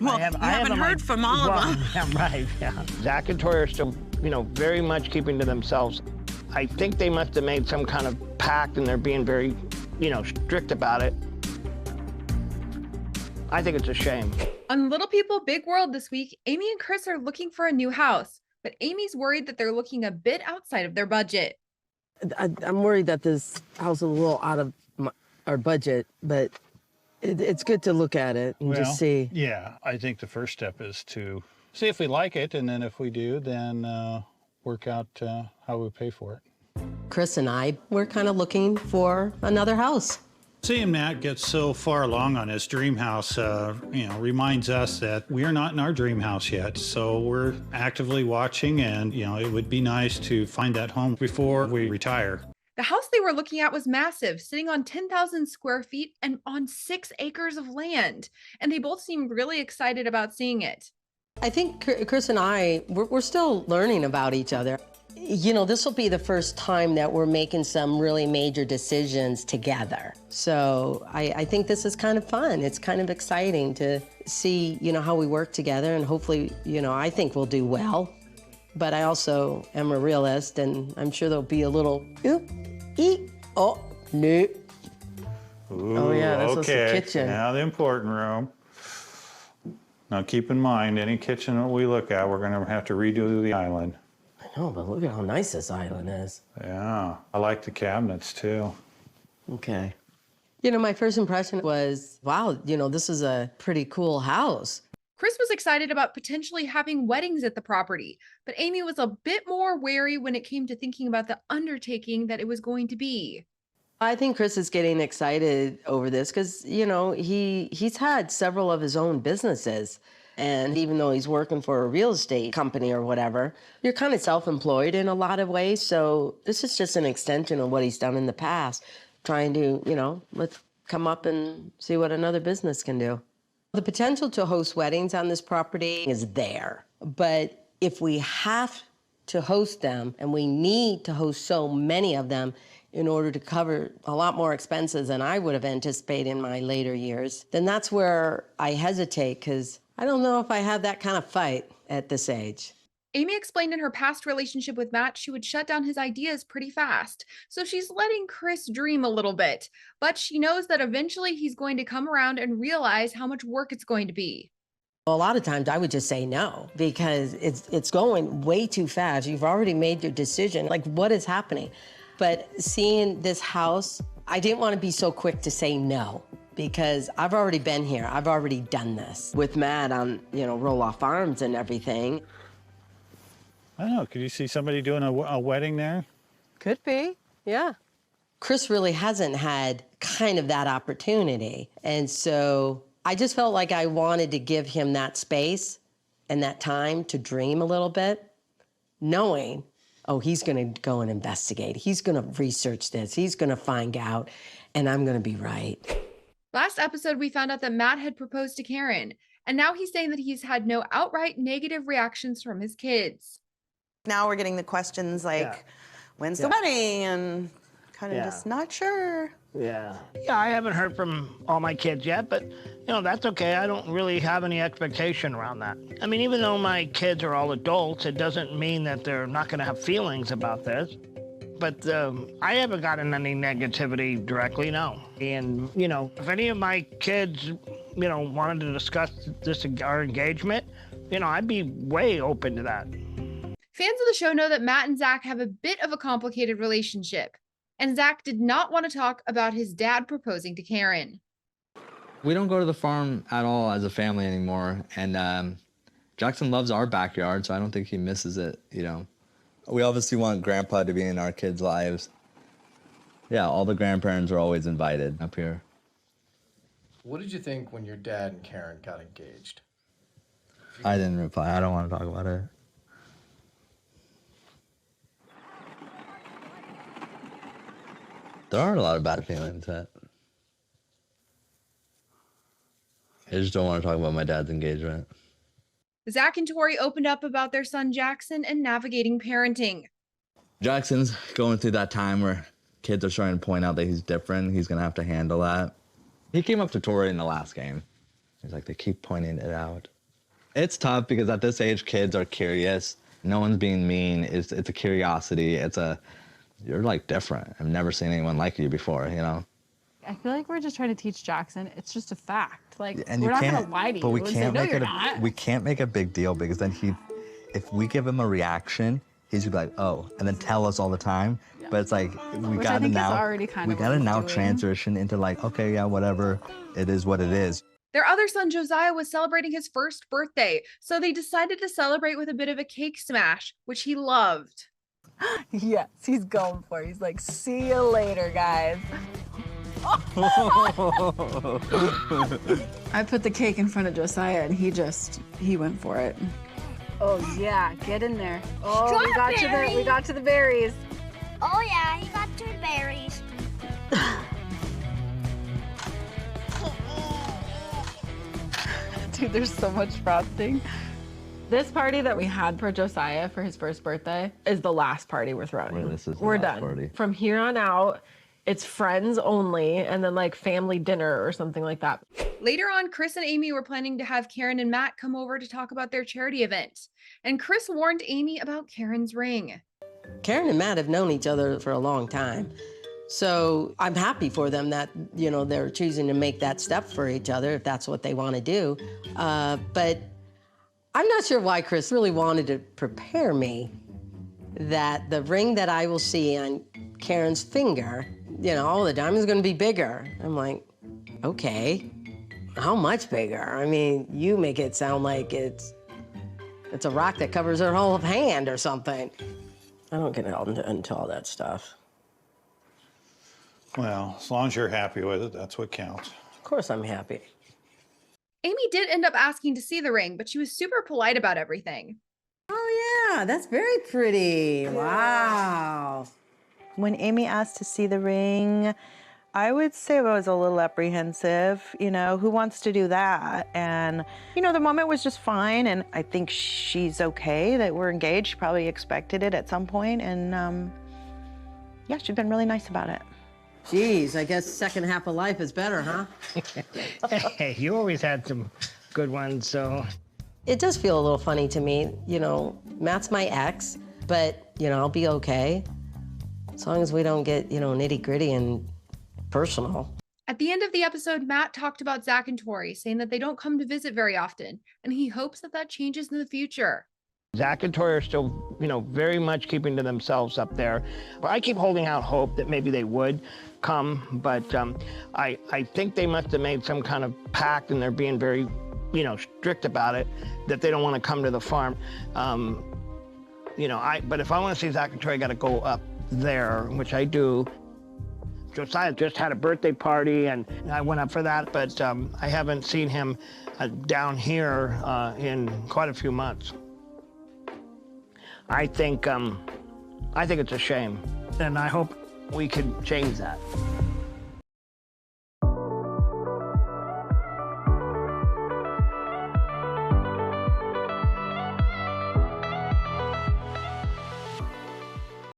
Well, I haven't heard from all of them. Yeah, right, yeah. Zach and Tori are still, very much keeping to themselves. I think they must have made some kind of pact and they're being very, strict about it. I think it's a shame. On Little People, Big World this week, Amy and Chris are looking for a new house, but Amy's worried that they're looking a bit outside of their budget. I'm worried that this house is a little out of our budget, but it's good to look at it and just see. Yeah, I think the first step is to see if we like it, and then if we do, then work out how we pay for it. Chris and I, we're kind of looking for another house. Seeing Matt get so far along on his dream house, reminds us that we're not in our dream house yet. So we're actively watching, and, it would be nice to find that home before we retire. The house they were looking at was massive, sitting on 10,000 square feet and on 6 acres of land. And they both seemed really excited about seeing it. I think Chris and I, we're still learning about each other. This will be the first time that we're making some really major decisions together. So I think this is kind of fun. It's kind of exciting to see, how we work together, and hopefully, I think we'll do well. But I also am a realist, and I'm sure there'll be a little, no. Oh, yeah, this was the kitchen. Now the important room. Now keep in mind, any kitchen that we look at, we're gonna have to redo the island. I know, but look at how nice this island is. Yeah, I like the cabinets too. Okay. My first impression was, wow, this is a pretty cool house. Chris was excited about potentially having weddings at the property, but Amy was a bit more wary when it came to thinking about the undertaking that it was going to be. I think Chris is getting excited over this because, he's had several of his own businesses. And even though he's working for a real estate company or whatever, you're kind of self-employed in a lot of ways. So this is just an extension of what he's done in the past, trying to, let's come up and see what another business can do. The potential to host weddings on this property is there. But if we have to host them, and we need to host so many of them in order to cover a lot more expenses than I would have anticipated in my later years, then that's where I hesitate, because I don't know if I have that kind of fight at this age. Amy explained in her past relationship with Matt, she would shut down his ideas pretty fast. So she's letting Chris dream a little bit, but she knows that eventually he's going to come around and realize how much work it's going to be. A lot of times I would just say no, because it's going way too fast. You've already made your decision. Like, what is happening? But seeing this house, I didn't want to be so quick to say no, because I've already been here. I've already done this with Matt on, Roloff Farms and everything. I don't know, could you see somebody doing a wedding there? Could be, yeah. Chris really hasn't had kind of that opportunity. And so I just felt like I wanted to give him that space and that time to dream a little bit, knowing, oh, he's gonna go and investigate. He's gonna research this. He's gonna find out, and I'm gonna be right. Last episode, we found out that Matt had proposed to Caryn, and now he's saying that he's had no outright negative reactions from his kids. Now we're getting the questions like, when's the wedding? And kind of just not sure. Yeah, I haven't heard from all my kids yet, but, that's okay. I don't really have any expectation around that. I mean, even though my kids are all adults, it doesn't mean that they're not going to have feelings about this. But I haven't gotten any negativity directly, no. And, if any of my kids, wanted to discuss our engagement, I'd be way open to that. Fans of the show know that Matt and Zach have a bit of a complicated relationship, and Zach did not want to talk about his dad proposing to Caryn. We don't go to the farm at all as a family anymore, and Jackson loves our backyard, so I don't think he misses it, We obviously want Grandpa to be in our kids' lives. Yeah, all the grandparents are always invited up here. What did you think when your dad and Caryn got engaged? I didn't reply. I don't want to talk about it. There aren't a lot of bad feelings. I just don't want to talk about my dad's engagement. Zach and Tori opened up about their son Jackson and navigating parenting. Jackson's going through that time where kids are starting to point out that he's different. He's going to have to handle that. He came up to Tori in the last game. He's like, they keep pointing it out. It's tough because at this age, kids are curious. No one's being mean. It's a curiosity. You're like different. I've never seen anyone like you before, you know? I feel like we're just trying to teach Jackson. It's just a fact. Like, And we're you not can't, gonna lie to you. but we and can't say, make no, it you're not. we can't make a big deal because then if we give him a reaction, he's gonna be like, oh, and then tell us all the time. Yeah. But it's like we Which I gotta think is now already kind we of what gotta he's now doing. transition into like, okay, yeah, whatever. It is what it is. Their other son, Josiah, was celebrating his first birthday, so they decided to celebrate with a bit of a cake smash, which he loved. Yes, he's going for it. He's like, see you later, guys. I put the cake in front of Josiah, and he went for it. Oh yeah, get in there. Oh, we got to the berries. Oh yeah, he got 2 berries. Dude, there's so much frosting. This party that we had for Josiah for his first birthday is the last party we're throwing. This is the We're last done. party. From here on out, it's friends only, and then like family dinner or something like that. Later on, Chris and Amy were planning to have Caryn and Matt come over to talk about their charity event. And Chris warned Amy about Caryn's ring. Caryn and Matt have known each other for a long time. So I'm happy for them that, you know, they're choosing to make that step for each other if that's what they want to do. But I'm not sure why Chris really wanted to prepare me that the ring that I will see on Caryn's finger, you know, oh, the diamond's going to be bigger. I'm like, okay, how much bigger? I mean, you make it sound like it's a rock that covers her whole hand or something. I don't get into all that stuff. Well, as long as you're happy with it, that's what counts. Of course I'm happy. Amy did end up asking to see the ring, but she was super polite about everything. Oh yeah, that's very pretty. Wow. When Amy asked to see the ring, I would say I was a little apprehensive. You know, who wants to do that? And, you know, the moment was just fine. And I think she's okay that we're engaged. She probably expected it at some point. And yeah, she's been really nice about it. Geez, I guess second half of life is better, huh? Hey, you always had some good ones, so. It does feel a little funny to me. You know, Matt's my ex, but, you know, I'll be okay. As long as we don't get, you know, nitty gritty and personal. At the end of the episode, Matt talked about Zach and Tori, saying that they don't come to visit very often, and he hopes that that changes in the future. Zach and Tori are still, you know, very much keeping to themselves up there. But I keep holding out hope that maybe they would come, but I think they must have made some kind of pact, and they're being very, you know, strict about it, that they don't want to come to the farm. You know, but if I want to see Zach and Tori, I got to go up there, which I do. Josiah just had a birthday party, and I went up for that, but I haven't seen him down here in quite a few months. I think it's a shame, and I hope we can change that.